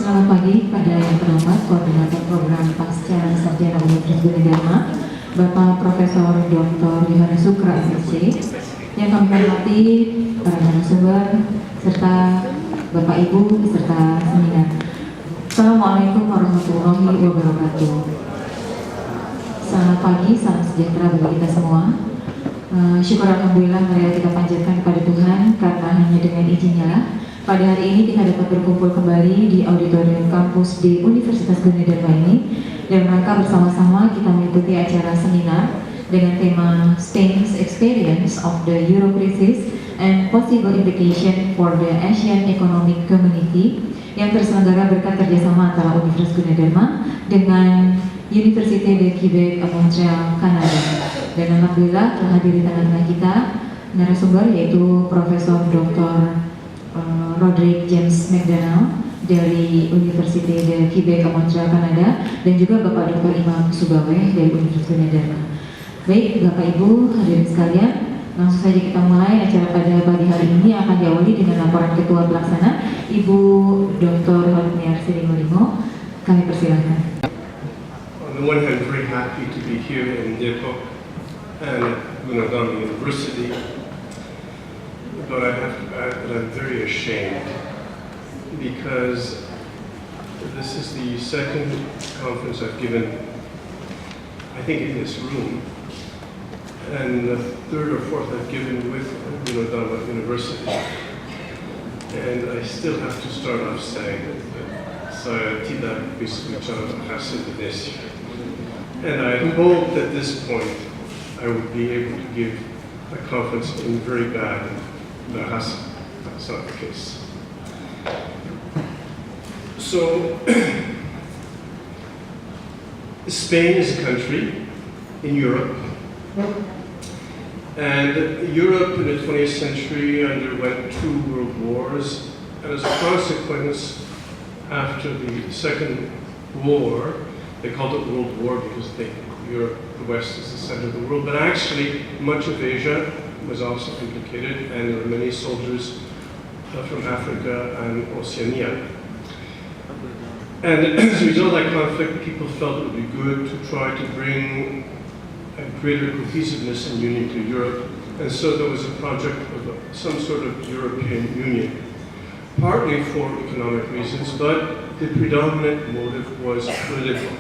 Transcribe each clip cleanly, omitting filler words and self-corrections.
Selamat pagi pada yang terhormat Koordinator Program Pasca Sarjana Universitas Gunadarma, Bapak Profesor Dr. Yohanes Sukra, SSC, yang kami hormati para narasumber serta Bapak Ibu peserta seminar. Assalamualaikum warahmatullahi wabarakatuh. Selamat pagi, salam sejahtera bagi kita semua. Syukur alhamdulillah marilah kita panjatkan kepada Tuhan karena hanya dengan izinnya lah pada hari ini kita dapat berkumpul kembali di auditorium kampus di Universitas Gunadarma ini dan rangka bersama-sama kita mengikuti acara seminar dengan tema Spain's Experience of the Euro Crisis and Possible Implication for the Asian Economic Community yang terselenggara berkat kerjasama antara Universitas Gunadarma dengan Université de Québec Montréal, Kanada. Dan alhamdulillah telah hadir di tengah-tengah kita narasumber yaitu Profesor Dr. Roderick James McDonald dari Université de Québec Montréal, Kanada, dan juga Bapak Dr. Imam Subaweh dari Universitas Gunadarma. Baik, Bapak Ibu hadirin sekalian, langsung saja kita mulai acara pada pagi hari ini akan diawali dengan laporan Ketua Pelaksana Ibu Dr. Holmiar Sirimulimo. Kami persilakan. On the one hand, very happy to be here in Depok and Gunadarma University, but I'm very ashamed because this is the second conference I've given, I think, in this room, and the third or fourth I've given with Gunadarma University, and I still have to start off saying that saya tidak bisa bicara bahasa Indonesia, and I hope at this point I would be able to give a conference in very bad bahasa. That's not the case. So, Spain is a country in Europe, and Europe in the 20th century underwent 2 world wars, and as a consequence, after the Second War, they called it World War because Europe, the West, is the center of the world, but actually much of Asia was also implicated, and there were many soldiers from Africa and Oceania. And as a result of that conflict, people felt it would be good to try to bring a greater cohesiveness and union to Europe, and so there was a project of some sort of European Union, partly for economic reasons, but the predominant motive was political,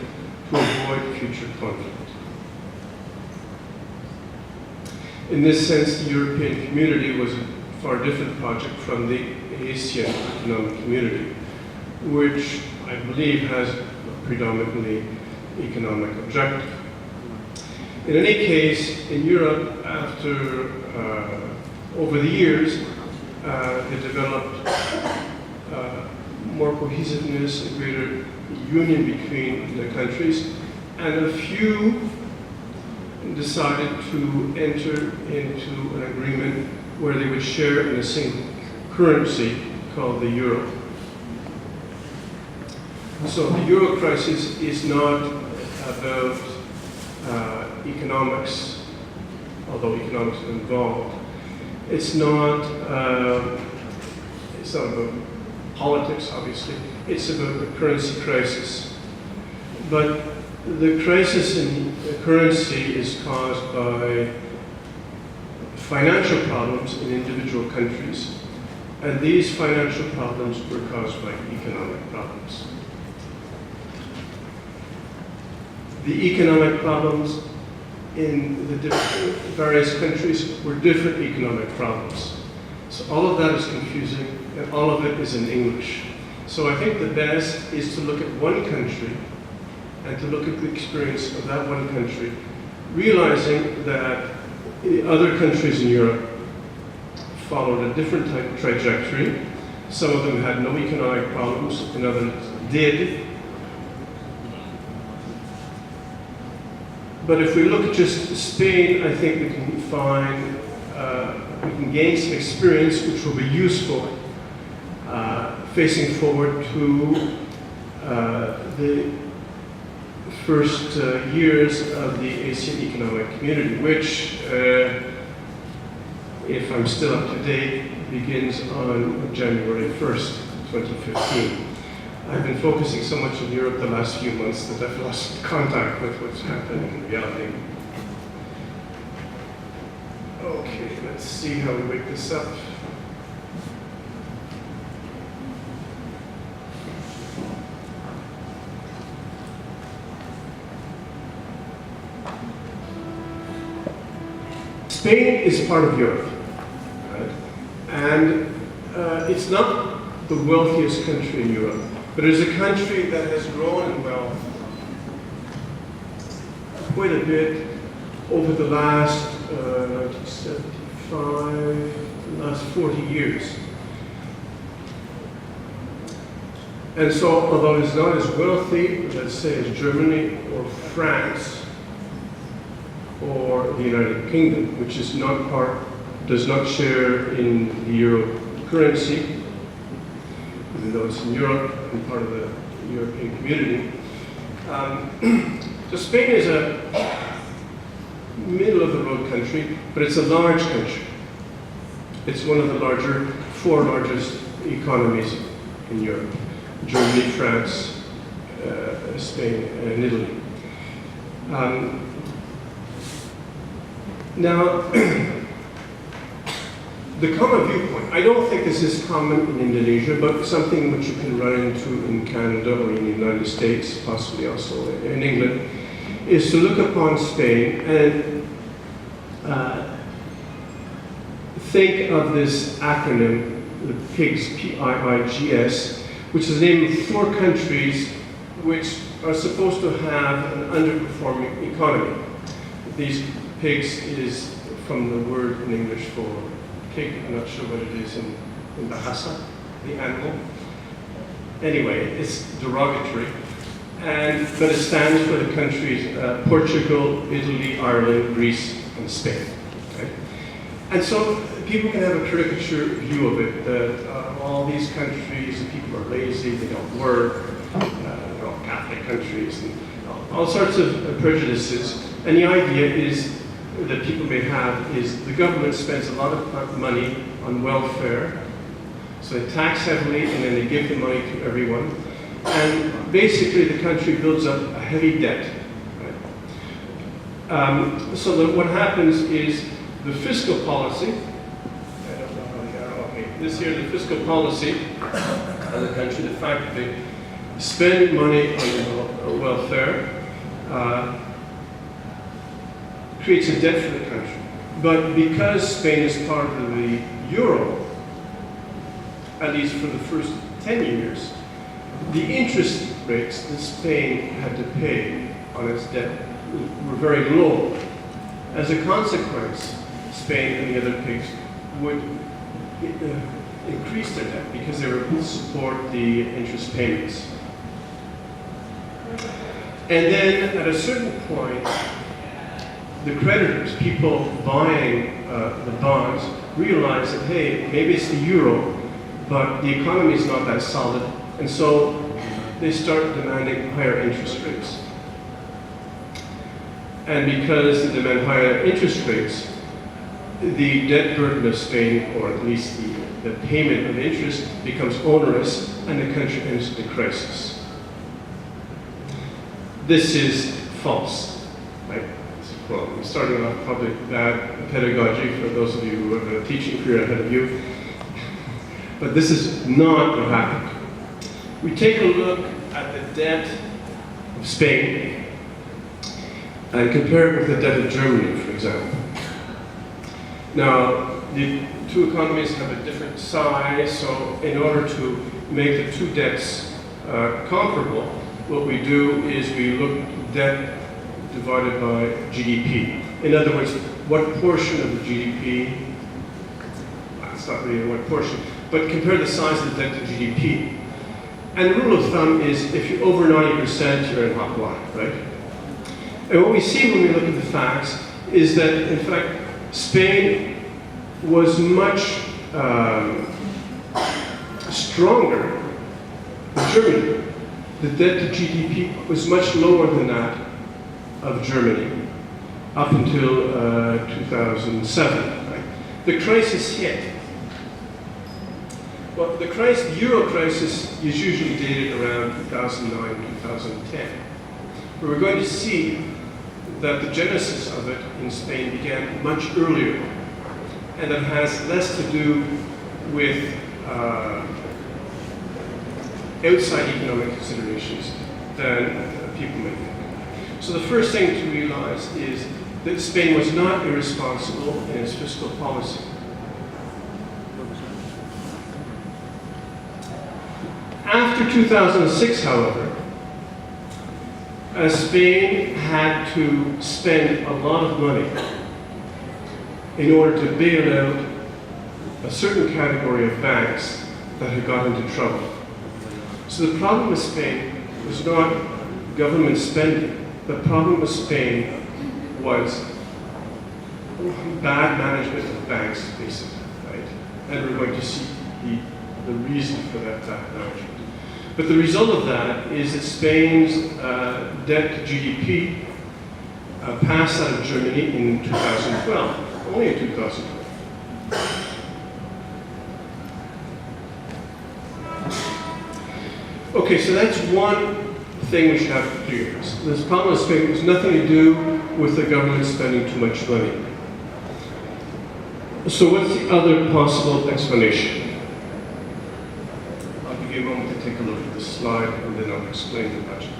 to avoid future conflict. In this sense, the European community was a far different project from the Asian economic community, which I believe has a predominantly economic objective. In any case, in Europe, after over the years, they developed more cohesiveness, a greater union between the countries, and a few decided to enter into an agreement where they would share in a single currency called the euro. So the euro crisis is not about economics, although economics is involved. It's not about politics, obviously. It's about the currency crisis. But the crisis in the currency is caused by financial problems in individual countries, and these financial problems were caused by economic problems. The economic problems in the various countries were different economic problems. So all of that is confusing, and all of it is in English. So I think the best is to look at one country and to look at the experience of that one country, realizing that the other countries in Europe followed a different type of trajectory. Some of them had no economic problems, and others did. But if we look at just Spain, I think we can find, we can gain some experience which will be useful facing forward to the first years of the Asian Economic Community, which, if I'm still up to date, begins on January 1st, 2015. I've been focusing so much on Europe the last few months that I've lost contact with what's happening in reality. Okay, let's see how we wake this up. Spain is part of Europe, right? And it's not the wealthiest country in Europe, but it is a country that has grown in wealth quite a bit over the last 1975, the last 40 years. And so, although it's not as wealthy, let's say, as Germany or France, or the United Kingdom, which is not does not share in the euro currency, even though it's in Europe and part of the European community. So Spain is a middle-of-the-road country, but it's a large country. It's one of the four largest economies in Europe: Germany, France, Spain, and Italy. Now, the common viewpoint, I don't think this is common in Indonesia, but something which you can run into in Canada or in the United States, possibly also in England, is to look upon Spain and think of this acronym, the PIGS, P-I-I-G-S, which is the name of 4 countries which are supposed to have an underperforming economy. These PIGS is from the word in English for pig. I'm not sure what it is in Bahasa, the animal. Anyway, it's derogatory, but it stands for the countries Portugal, Italy, Ireland, Greece, and Spain. Okay? And so people can have a caricature view of it, that all these countries, people are lazy, they don't work, they're all Catholic countries, and all sorts of prejudices. And the idea is that people may have is the government spends a lot of money on welfare, so they tax heavily and then they give the money to everyone, and basically the country builds up a heavy debt. Right? So that what happens is the fiscal policy, this here, the fiscal policy of the country, the fact that they spend money on welfare, creates a debt for the country. But because Spain is part of the euro, at least for the first 10 years, the interest rates that Spain had to pay on its debt were very low. As a consequence, Spain and the other PIGS would increase their debt because they were able to support the interest payments. And then at a certain point, the creditors, people buying the bonds, realize that, hey, maybe it's the euro, but the economy is not that solid, and so they start demanding higher interest rates. And because they demand higher interest rates, the debt burden of Spain, or at least the payment of interest, becomes onerous, and the country enters into crisis. This is false, right? Well, I'm starting off probably bad pedagogy for those of you who have a teaching career ahead of you. But this is not what happened. We take a look at the debt of Spain and compare it with the debt of Germany, for example. Now, the two economies have a different size, so in order to make the two debts comparable, what we do is we look at debt divided by GDP. In other words, what portion of the GDP, it's not really what portion, but compare the size of the debt to GDP. And the rule of thumb is if you're over 90%, you're in hot water, right? And what we see when we look at the facts is that, in fact, Spain was much stronger than Germany. The debt to GDP was much lower than that of Germany up until 2007. Right? The crisis hit. Well, the euro crisis is usually dated around 2009, 2010. But we're going to see that the genesis of it in Spain began much earlier, and that has less to do with outside economic considerations than people may think. So the first thing to realize is that Spain was not irresponsible in its fiscal policy. After 2006, however, Spain had to spend a lot of money in order to bail out a certain category of banks that had got into trouble. So the problem with Spain was not government spending. The problem with Spain was bad management of banks, basically, right? And we're going to see the reason for that bad management. But the result of that is that Spain's debt to GDP passed out of Germany in 2012, only in 2012. Okay, so that's one thing we should have to clear. This problem with Spain has nothing to do with the government spending too much money. So what's the other possible explanation? I'll give you a moment to take a look at this slide and then I'll explain the budget.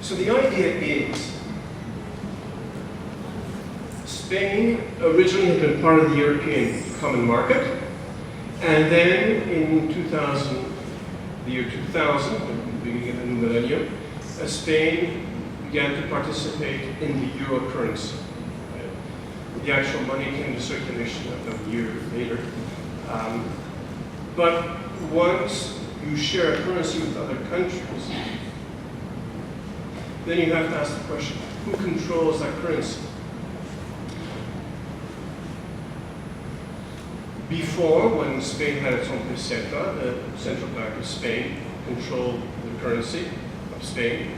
So the idea is, Spain originally had been part of the European Common Market, and then in the year 2000, the beginning of the new millennium, Spain began to participate in the euro currency. The actual money came into circulation a year later. But once you share a currency with other countries, then you have to ask the question, who controls that currency? Before, when Spain had its own peseta, the Central Bank of Spain controlled the currency of Spain.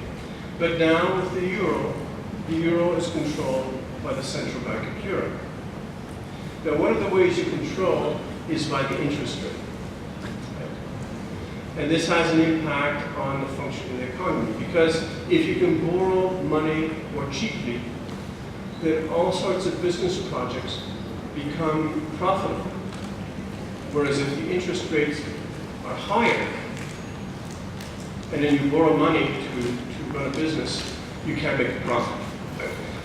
But now with the euro is controlled by the Central Bank of Europe. Now, one of the ways you control is by the interest rate. And this has an impact on the function of the economy, because if you can borrow money more cheaply, then all sorts of business projects become profitable. Whereas if the interest rates are higher, and then you borrow money to run a business, you can't make a profit.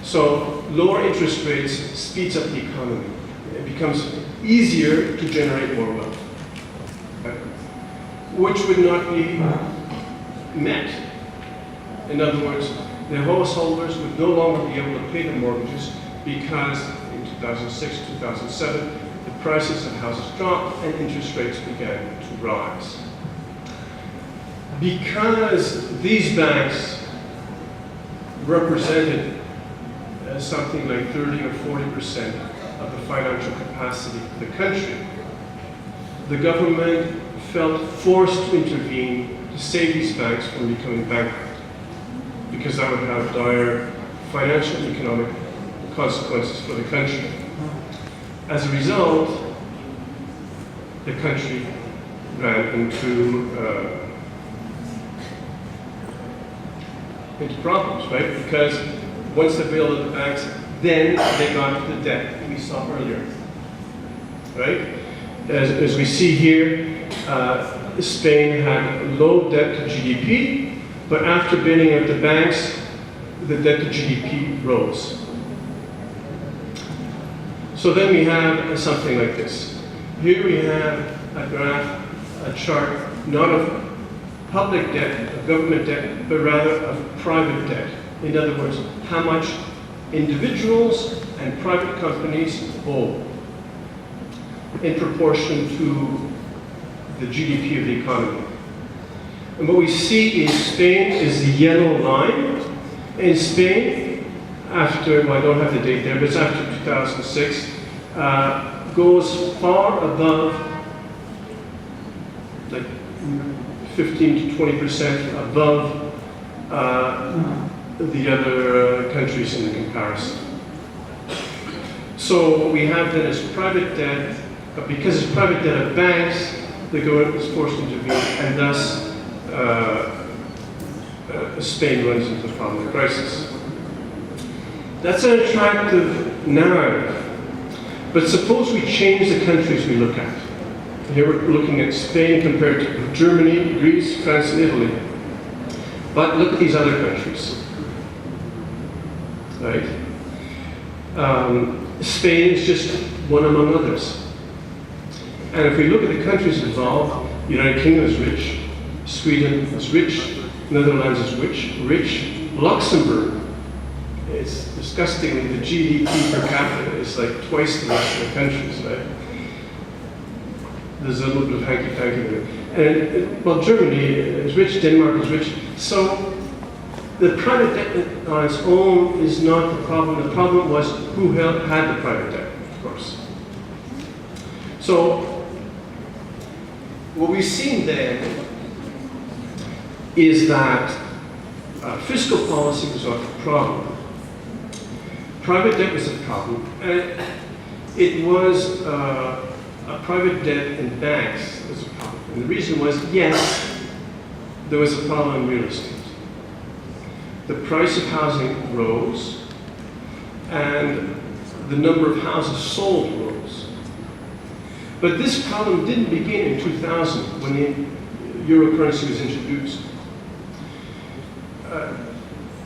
So lower interest rates speeds up the economy. It becomes easier to generate more wealth, which would not be met. In other words, the householders would no longer be able to pay the mortgages because in 2006, 2007, the prices of houses dropped and interest rates began to rise. Because these banks represented something like 30 or 40% of the financial capacity of the country, the government felt forced to intervene to save these banks from becoming bankrupt, because that would have dire financial and economic consequences for the country. As a result, the country ran into problems, right? Because once they bailed out the banks, then they got into the debt we saw earlier, right? As we see here, Spain had low debt to GDP, but after bailing out the banks, the debt to GDP rose. So then we have something like this. Here we have a graph, a chart, not of public debt, of government debt, but rather of private debt. In other words, how much individuals and private companies owe in proportion to the GDP of the economy. And what we see is Spain is the yellow line. In Spain, after, well, I don't have the date there, but it's after 2006, goes far above like 15 to 20% above the other countries in the comparison. So what we have then is private debt, but because it's private debt of banks, the government is forced to intervene, and thus Spain runs into the problem of crisis. That's an attractive narrative. But suppose we change the countries we look at. Here we're looking at Spain compared to Germany, Greece, France, and Italy. But look at these other countries. Right? Spain is just one among others. And if we look at the countries involved, the United Kingdom is rich, Sweden is rich, Netherlands is rich, Luxembourg is disgustingly, the GDP per capita is like twice the rest of the countries, right? There's a little bit of hanky-panky there. And, well, Germany is rich, Denmark is rich. So the private debt on its own is not the problem. The problem was who had the private debt, of course. So what we've seen then is that fiscal policy was not the problem. Private debt was a problem, and it was a private debt in banks was a problem. And the reason was, yes, there was a problem in real estate. The price of housing rose, and the number of houses sold rose. But this problem didn't begin in 2000 when the euro currency was introduced.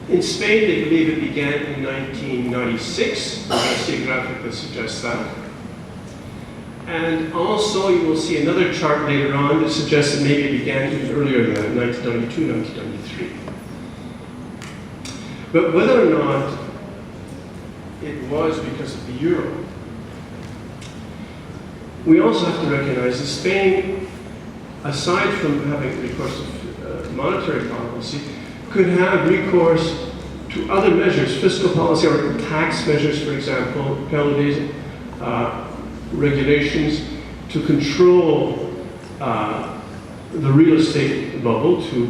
In Spain, they believe it began in 1996. We're going to see a graphic that suggests that. And also, you will see another chart later on that suggests that maybe it began even earlier than that, 1992, 1993. But whether or not it was because of the euro, we also have to recognize that Spain, aside from having recourse to monetary policy, could have recourse to other measures, fiscal policy or tax measures, for example, penalties, regulations, to control the real estate bubble, to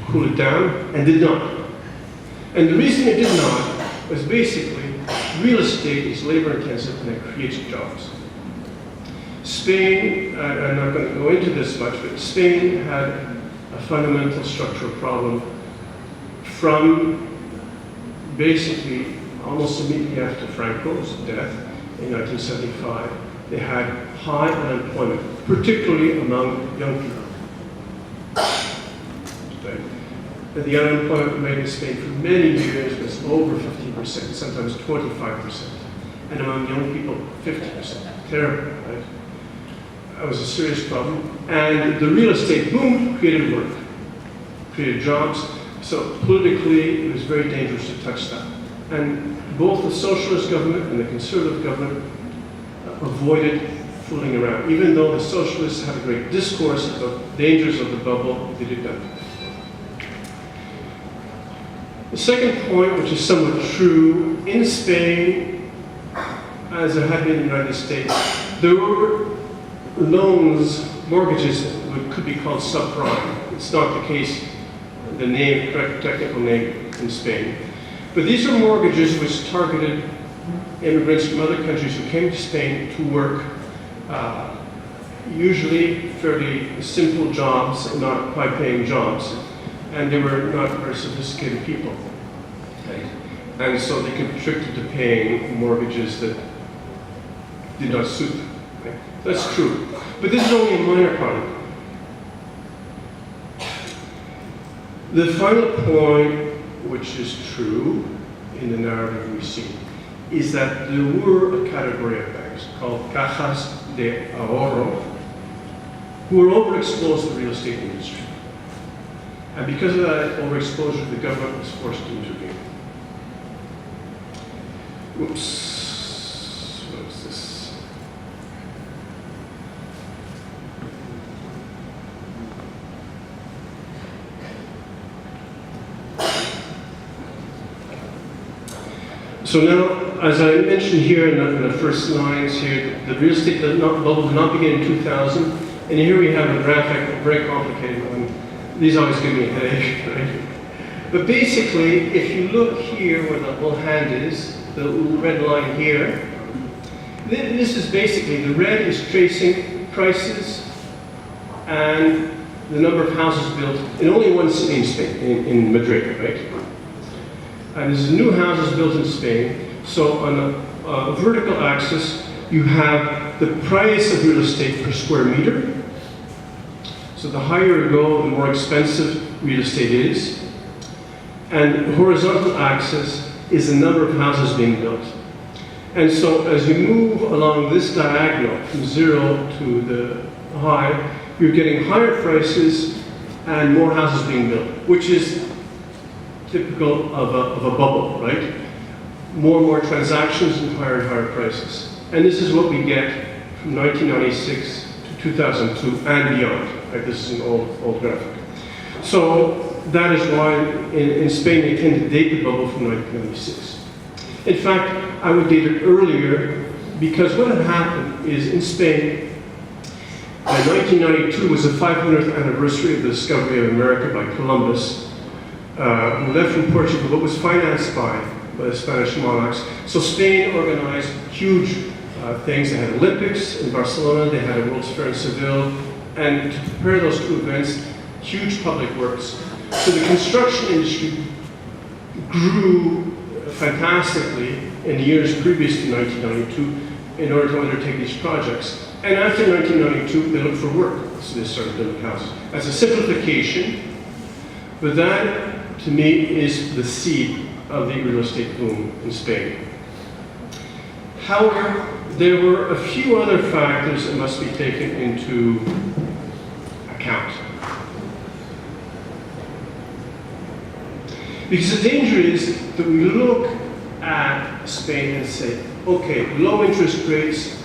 cool it down, and did not. And the reason it did not was basically real estate is labor intensive and it creates jobs. Spain, I'm not going to go into this much, but Spain had a fundamental structural problem from basically almost immediately after Franco's death in 1975. They had high unemployment, particularly among young people. Right? The unemployment rate in Spain for many years was over 15%, sometimes 25%. And among young people, 50%. Terrible, right? That was a serious problem. And the real estate boom created work, created jobs. So politically, it was very dangerous to touch that. And both the socialist government and the conservative government avoided fooling around. Even though the socialists had a great discourse about dangers of the bubble, they did not. The second point, which is somewhat true, in Spain, as there had been in the United States, there were loans, mortgages that could be called subprime. It's not the case, the name, correct technical name in Spain. But these are mortgages which targeted immigrants from other countries who came to Spain to work, usually fairly simple jobs, not high-paying jobs, and they were not very sophisticated people. Right? And so they could be tricked into paying mortgages that did not suit them. Right? That's true. But this is only a minor problem. The final point, which is true in the narrative we see, is that there were a category of banks called cajas de ahorro who were overexposed to the real estate industry. And because of that overexposure, the government was forced to intervene. Oops, what is this? So now, as I mentioned here in the first lines here, the real estate bubble did not begin in 2000. And here we have a graphic, a very complicated one. These always give me a headache, right? But basically, if you look here where the whole hand is, the red line here, this is basically, the red is tracing prices and the number of houses built in only one city in Spain, in Madrid, right? And there's new houses built in Spain. So on a vertical axis, you have the price of real estate per square meter. So the higher you go, the more expensive real estate is. And the horizontal axis is the number of houses being built. And so as you move along this diagonal from 0 to the high, you're getting higher prices and more houses being built, which is typical of a bubble, right? More and more transactions and higher prices. And this is what we get from 1996 to 2002 and beyond. Right? This is an old graphic. So that is why in Spain they tend to date the bubble from 1996. In fact, I would date it earlier because what had happened is in Spain, 1992 was the 500th anniversary of the discovery of America by Columbus, who left from Portugal, but was financed by the Spanish monarchs. So Spain organized huge things. They had Olympics in Barcelona, they had a World's Fair in Seville, and to prepare those two events, huge public works. So the construction industry grew fantastically in the years previous to 1992 in order to undertake these projects. And after 1992, they looked for work, so they started building houses. As a simplification, but that, to me, is the seed of the real estate boom in Spain. However, there were a few other factors that must be taken into account. Because the danger is that we look at Spain and say, okay, low interest rates,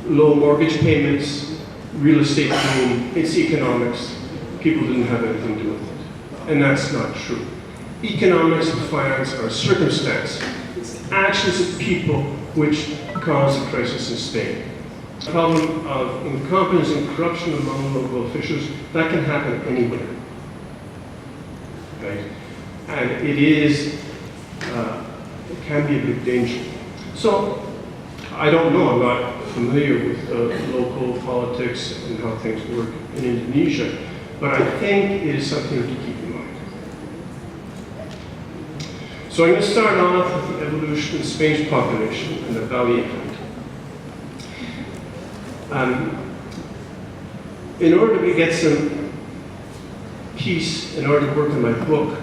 low mortgage payments, real estate boom, it's economics. People didn't have anything to do with it. And that's not true. Economics and finance are circumstance. It's actions of people which caused the crisis in Spain. The problem of incompetence and corruption among local officials, that can happen anywhere. Right? And it can be a big danger. So, I don't know, I'm not familiar with local politics and how things work in Indonesia, but I think it is something to keep in mind. So I'm going to start off with the evolution of Spain's population and the Valley effect. In order to get some peace, in order to work on my book,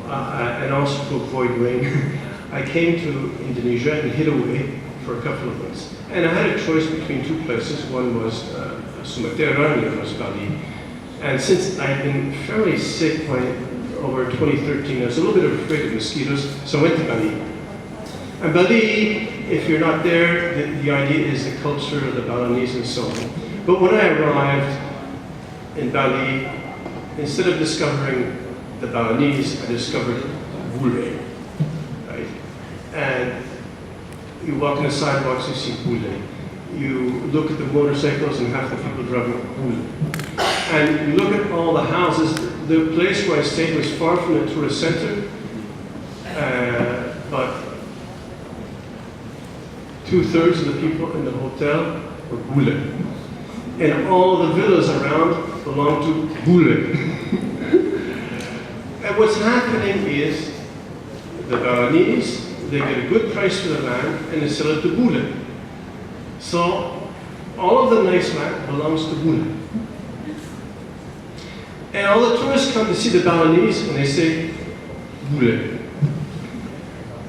and also to avoid rain, I came to Indonesia and hid away for a couple of months. And I had a choice between two places. One was Sumatera, and the other was Bali. And since I'd been fairly sick by over 2013, I was a little bit afraid of mosquitoes, so I went to Bali. And Bali, if you're not there, the idea is the culture of the Balinese and so on. But when I arrived in Bali, instead of discovering the Balinese, I discovered bule, right? And you walk on the sidewalks, you see bule. You look at the motorcycles and half the people driving bule. And you look at all the houses. The place where I stayed was far from the tourist center, but 2/3 of the people in the hotel were bule. And all the villas around belong to bule. And what's happening is the Balinese, they get a good price for the land and they sell it to bule. So all of the nice land belongs to bule. And all the tourists come to see the Balinese and they say, bule.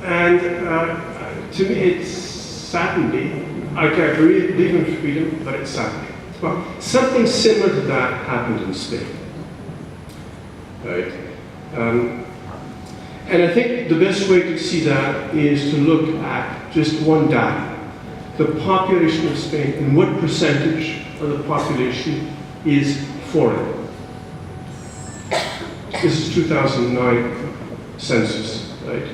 And to me, it saddened me. I believe in freedom, but it saddened me. Well, something similar to that happened in Spain. Right? And I think the best way to see that is to look at just one data. The population of Spain and what percentage of the population is foreign. This is 2009 census, right?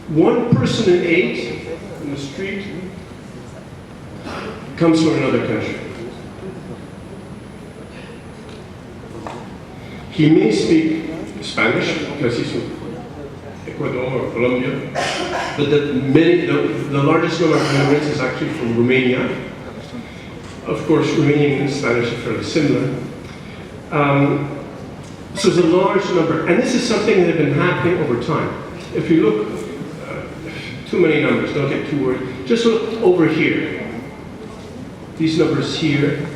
1 person in 8 in the street comes from another country. He may speak Spanish because he's from Ecuador or Colombia, but the largest number of immigrants is actually from Romania. Of course, Romanian and Spanish are fairly similar. So there's a large number, and this is something that has been happening over time. If you look, too many numbers, don't get too worried. Just look over here. These numbers here.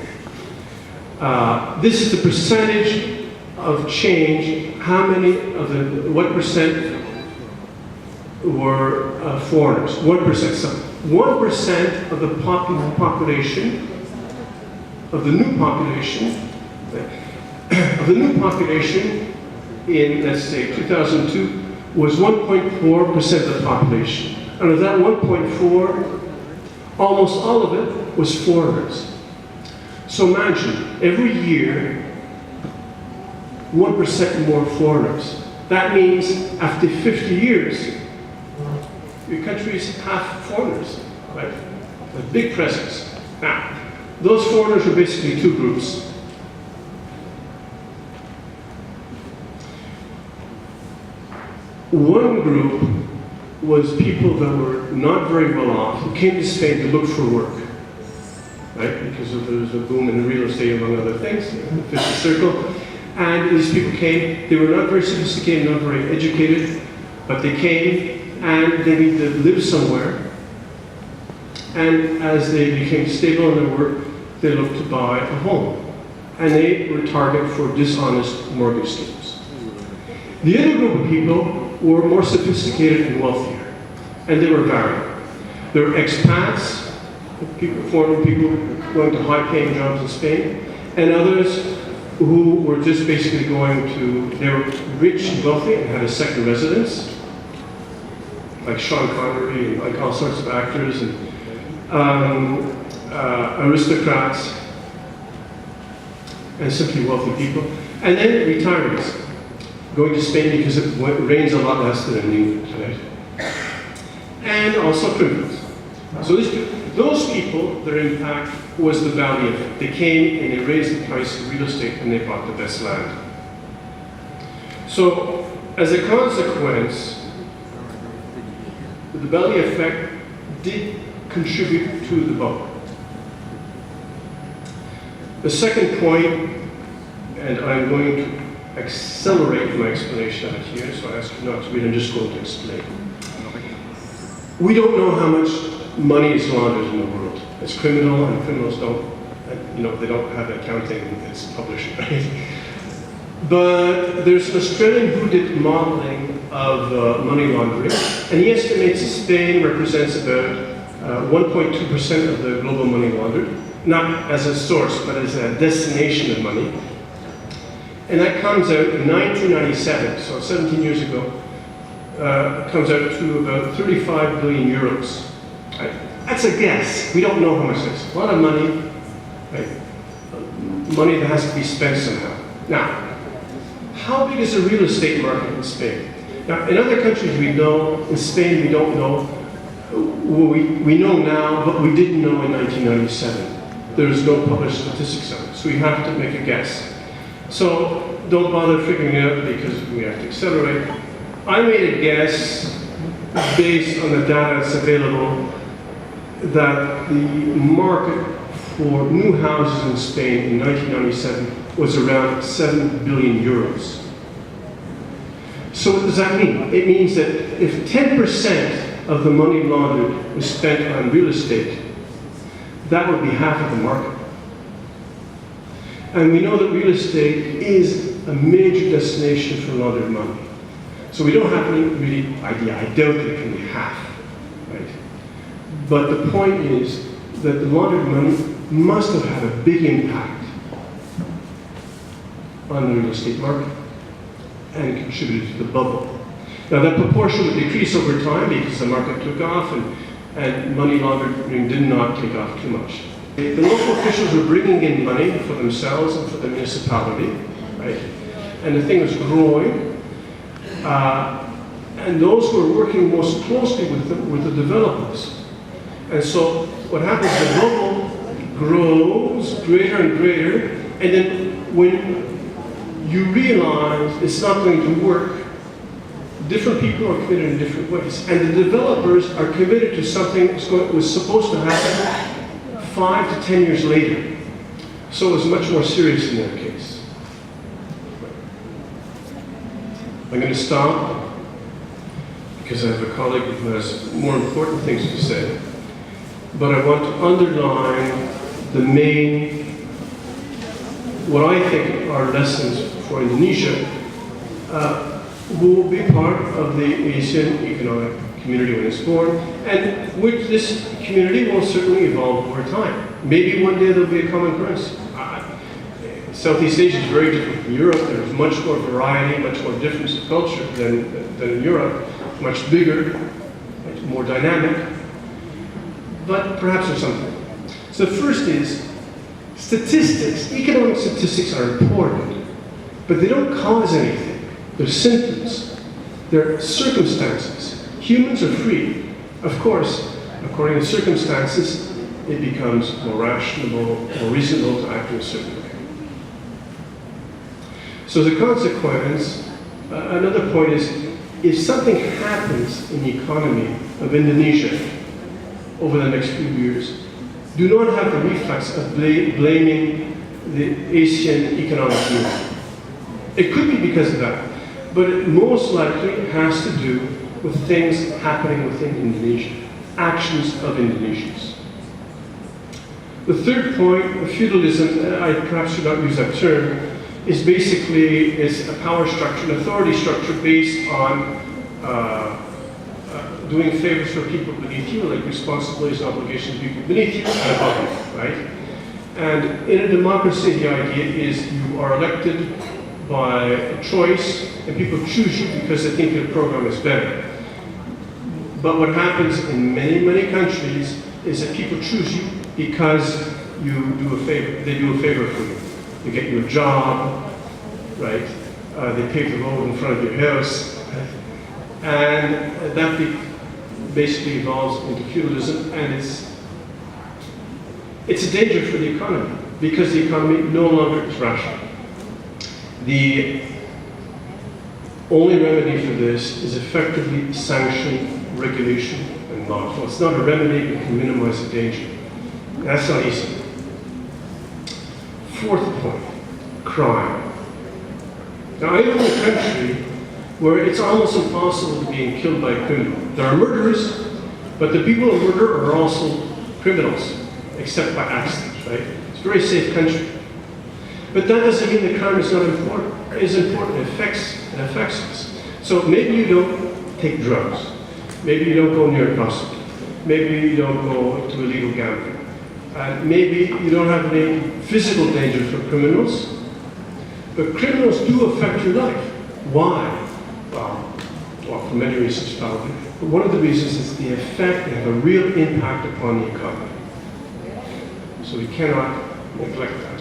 This is the percentage of change. How many of the, what percent were foreigners? 1%. So 1% of the population, of the new population, in, let's say, 2002 was 1.4% of the population. And of that 1.4, almost all of it was foreigners. So imagine, every year, 1% more foreigners. That means after 50 years, your country is half foreigners, right? A big presence. Now, those foreigners are basically 2 groups. One group was people that were not very well off, who came to Spain to look for work, right? Because there was a boom in real estate, among other things, the vicious circle. And these people came, they were not very sophisticated, not very educated, but they came and they needed to live somewhere. And as they became stable in their work, they looked to buy a home. And they were targeted for dishonest mortgage schemes. The other group of people were more sophisticated and wealthier, and they were varied. There were expats, foreign people going to high-paying jobs in Spain, and others who were just basically going to, they were rich and wealthy and had a second residence, like Sean Connery and like all sorts of actors, and aristocrats, and simply wealthy people, and then retirees. Going to Spain because it rains a lot less than in England, right? And also criminals. So those people, their impact was the value effect. They came and they raised the price of real estate and they bought the best land. So, as a consequence, the value effect did contribute to the bubble. The second point, and I'm going to accelerate my explanation out here, so I ask you not to read, I'm just going to explain. We don't know how much money is laundered in the world. It's criminal, and criminals don't, they don't have accounting, it's published, right? But there's an Australian who did modeling of money laundering, and he estimates that Spain represents about 1.2% of the global money laundered, not as a source, but as a destination of money. And that comes out in 1997, so 17 years ago, comes out to about 35 billion euros. Right? That's a guess. We don't know how much it is. A lot of money, right? Money that has to be spent somehow. Now, how big is the real estate market in Spain? Now, in other countries we know, in Spain we don't know. We know now, but we didn't know in 1997. There is no published statistics on it, so we have to make a guess. So don't bother figuring it out because we have to accelerate. I made a guess based on the data that's available that the market for new houses in Spain in 1997 was around 7 billion euros. So what does that mean? It means that if 10% of the money laundered was spent on real estate, that would be half of the market. And we know that real estate is a major destination for laundered money. So we don't have any really idea. I doubt that it can be half, right? But the point is that the laundered money must have had a big impact on the real estate market and contributed to the bubble. Now that proportion would decrease over time because the market took off and money laundering did not take off too much. The local officials were bringing in money for themselves and for the municipality, right? And the thing was growing. And those who are working most closely with them were the developers. And so what happens, the bubble grows greater and greater, and then when you realize it's not going to work, different people are committed in different ways. And the developers are committed to something that was supposed to happen 5 to 10 years later. So it was much more serious in their case. I'm going to stop because I have a colleague who has more important things to say. But I want to underline the main, what I think are lessons for Indonesia, who will be part of the Asian Economic Community when it's born, and which this community will certainly evolve over time. Maybe one day there'll be a common currency. Southeast Asia is very different from Europe. There's much more variety, much more difference of culture than in Europe, much bigger, much more dynamic. But perhaps there's something. So the first is, statistics, economic statistics are important, but they don't cause anything. They're symptoms. They're circumstances. Humans are free. Of course, according to circumstances, it becomes more rational, more reasonable to act in a certain way. So as a consequence, another point is, if something happens in the economy of Indonesia over the next few years, do not have the reflex of blaming the Asian economic community. It could be because of that, but it most likely has to do with things happening within Indonesia, actions of Indonesians. The third point, feudalism, I perhaps should not use that term, is basically a power structure, an authority structure based on doing favors for people beneath you, like responsibilities and obligations to people beneath you and above you, right? And in a democracy, the idea is you are elected by choice, and people choose you because they think your program is better. But what happens in many, many countries is that people choose you because you do a favor. They do a favor for you. They get you a job, right? They pave the road in front of your house, right? And that basically evolves into feudalism, and it's a danger for the economy because the economy no longer is rational. The only remedy for this is effectively sanction, regulation, and law. Well, it's not a remedy, but can minimize the danger. That's not easy. Fourth point, crime. Now, I live in a country where it's almost impossible to be killed by a criminal. There are murderers, but the people who murder are also criminals, except by accident, right? It's a very safe country. But that doesn't mean that crime is not important. It is important. It affects us. So maybe you don't take drugs. Maybe you don't go near a prostitute. Maybe you don't go to illegal gambling. Maybe you don't have any physical danger from criminals. But criminals do affect your life. Why? Well, for many reasons probably. But one of the reasons is the effect, they have a real impact upon the economy. So we cannot neglect that.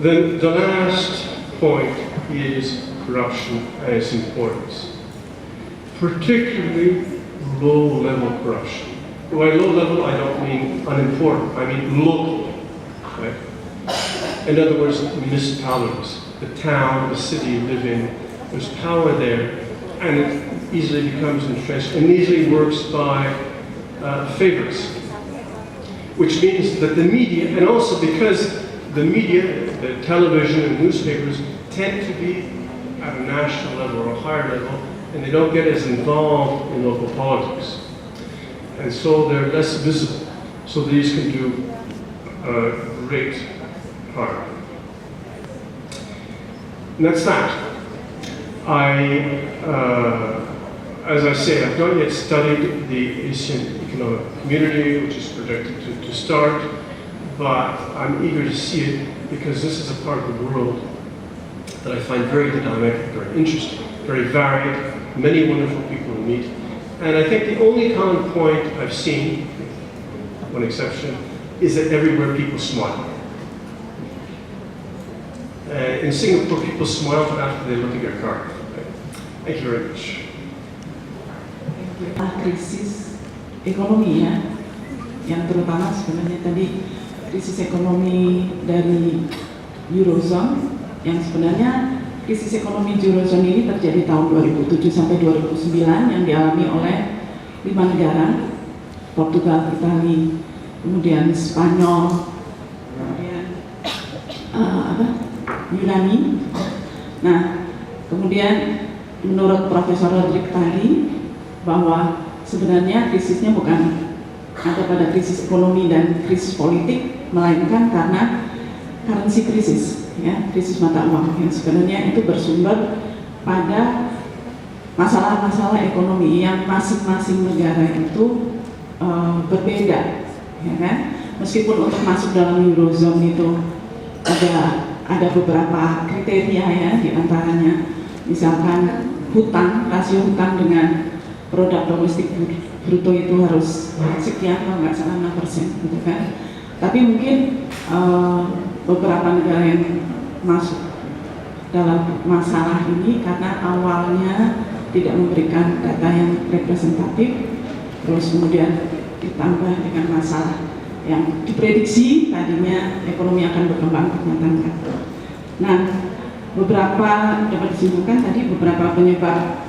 Then the last point is corruption and its importance. Particularly low-level corruption. By low level, I don't mean unimportant, I mean local, right? In other words, municipalities, the town, the city you live in, there's power there, and it easily becomes entrenched and easily works by favors. Which means that the media, and also because the media, the television and newspapers tend to be at a national level or a higher level, and they don't get as involved in local politics. And so they're less visible. So these can do great harm. And that's that. As I say, I've not yet studied the Asian Economic Community, which is projected to start, but I'm eager to see it because this is a part of the world that I find very dynamic, very interesting, very varied, many wonderful people to meet. And I think the only common point I've seen, one exception, is that everywhere people smile. In Singapore, people smile after they look at your car. Right? Thank you very much. Krisis ekonomi ya, yang terutama sebenarnya tadi krisis ekonomi dari Eurozone, yang sebenarnya krisis ekonomi Eurozone ini terjadi tahun 2007 sampai 2009 yang dialami oleh 5 negara, Portugal, Italia, kemudian Spanyol, kemudian Yunani. Nah, kemudian menurut Profesor Rodrik tadi bahwa sebenarnya krisisnya bukan ada pada krisis ekonomi dan krisis politik, melainkan karena currency krisis, ya, krisis mata uang yang sebenarnya itu bersumber pada masalah-masalah ekonomi yang masing-masing negara itu berbeda, ya kan? Meskipun untuk masuk dalam Eurozone itu ada beberapa kriteria ya, diantaranya misalkan hutang, rasio hutang dengan produk domestik bruto itu harus sekian, kalau nggak salah 6%, gitu kan. Tapi mungkin beberapa negara yang masuk dalam masalah ini karena awalnya tidak memberikan data yang representatif, terus kemudian ditambah dengan masalah yang diprediksi tadinya ekonomi akan berkembang ternyata. Nah, beberapa dapat disimpulkan tadi beberapa penyebab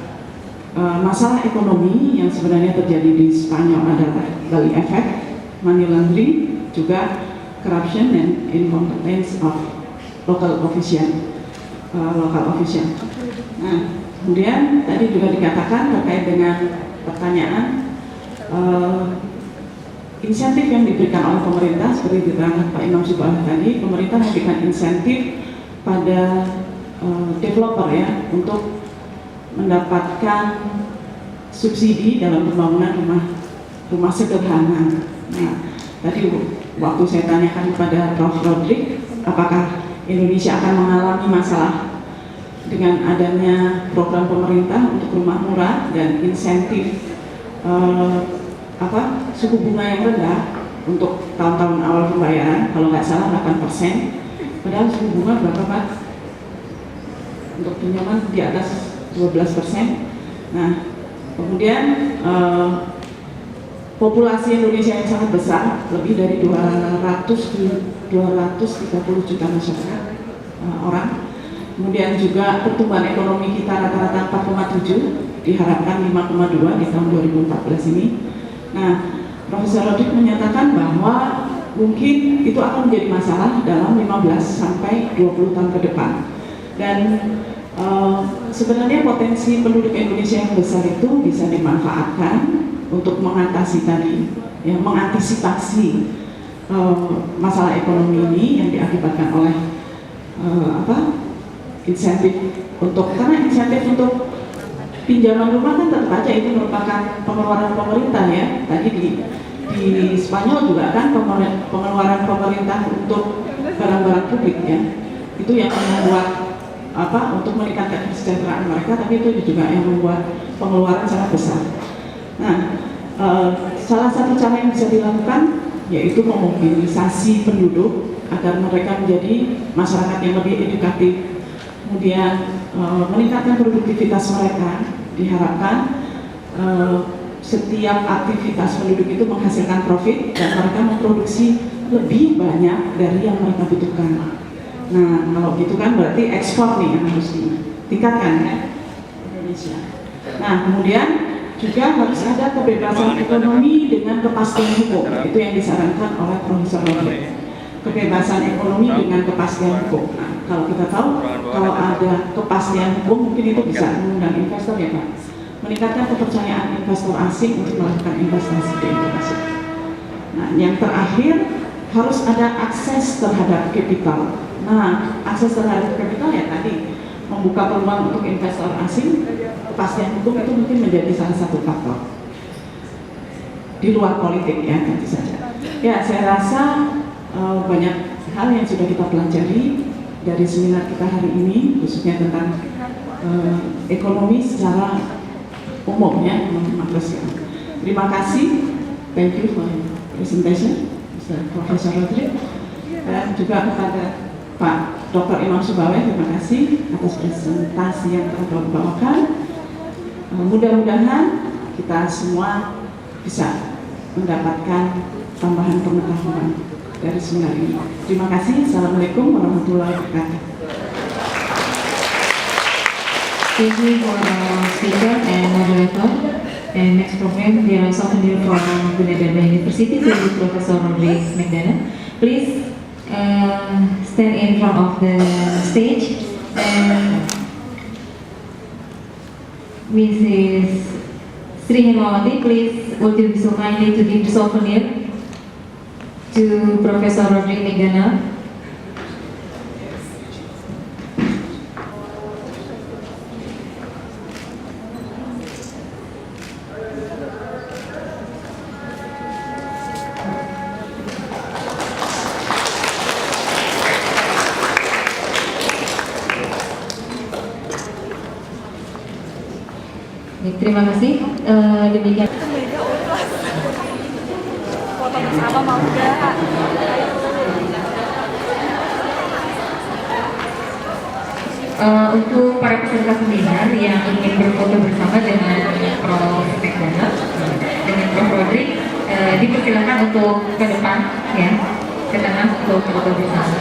masalah ekonomi yang sebenarnya terjadi di Spanyol adalah Bali effect, money laundering, juga corruption and incompetence of local official. Nah, kemudian tadi juga dikatakan terkait dengan pertanyaan insentif yang diberikan oleh pemerintah, seperti diterangkan Pak Imam Subah tadi, pemerintah memberikan insentif pada developer ya untuk mendapatkan subsidi dalam pembangunan rumah sederhana. Nah, tadi waktu saya tanyakan kepada Prof. Rodrik, apakah Indonesia akan mengalami masalah dengan adanya program pemerintah untuk rumah murah dan insentif suku bunga yang rendah untuk tahun-tahun awal pembayaran, kalau nggak salah 8%, padahal suku bunga berapa Pak? Untuk pinjaman di atas 12%. Nah, kemudian populasi Indonesia yang sangat besar, lebih dari 230 juta masyarakat orang. Kemudian juga pertumbuhan ekonomi kita rata-rata 4,7, diharapkan 5,2 di tahun 2014 ini. Nah, Profesor Rodrik menyatakan bahwa mungkin itu akan menjadi masalah dalam 15 sampai 20 tahun ke depan. Dan sebenarnya potensi penduduk Indonesia yang besar itu bisa dimanfaatkan untuk mengatasi tadi, ya, mengantisipasi masalah ekonomi ini yang diakibatkan oleh insentif karena insentif untuk pinjaman rumah kan tetap aja itu merupakan pengeluaran pemerintah ya. Tadi di Spanyol juga kan pengeluaran pemerintah untuk barang-barang publik ya. Itu yang membuat untuk meningkatkan kesejahteraan mereka, tapi itu juga yang membuat pengeluaran sangat besar. Nah, salah satu cara yang bisa dilakukan yaitu memobilisasi penduduk agar mereka menjadi masyarakat yang lebih edukatif, kemudian meningkatkan produktivitas mereka. Diharapkan setiap aktivitas penduduk itu menghasilkan profit dan mereka memproduksi lebih banyak dari yang mereka butuhkan. Nah, kalau gitu kan berarti ekspor nih yang harus ditingkatkan ya, Indonesia. Nah, kemudian juga harus ada kebebasan ekonomi dengan kepastian hukum. Itu yang disarankan oleh Profesor Rodrik. Kebebasan ekonomi dengan kepastian hukum. Nah, kalau kita tahu, kalau ada kepastian hukum mungkin itu bisa mengundang investor ya Pak. Meningkatkan kepercayaan investor asing untuk melakukan investasi di Indonesia. Nah, yang terakhir harus ada akses terhadap kapital. Nah, akses terhadap kapital ya tadi membuka peluang untuk investor asing, kepastian hukum itu mungkin menjadi salah satu faktor. Di luar politik ya tentu saja. Ya, saya rasa banyak hal yang sudah kita pelajari dari seminar kita hari ini, khususnya tentang ekonomi secara umum ya, makroskop. Terima kasih. Thank you for your presentation, Mr. Profesor Rodrik, dan juga kepada Pak Dr. Imam Subaweh, terima kasih atas presentasi yang telah Bapak bawakan. Mudah-mudahan kita semua bisa mendapatkan tambahan pengetahuan dari seminar ini. Terima kasih. Assalamualaikum warahmatullahi wabarakatuh. Thank you for our speaker and moderator. And next program, there are some here from Gunadharma University, so is Professor Roderick McDonough. Please stand in front of the stage. And Mrs. Sri Hermawati, please would you be so kindly to give the souvenir to Professor Roderick McDonough. Terima kasih. Demikian. Foto bersama mau enggak? Untuk para peserta seminar yang ingin berfoto bersama dengan Prof. McDonough, dengan Prof. Roderick, dipersilakan untuk ke depan, ya, ke tengah untuk foto bersama.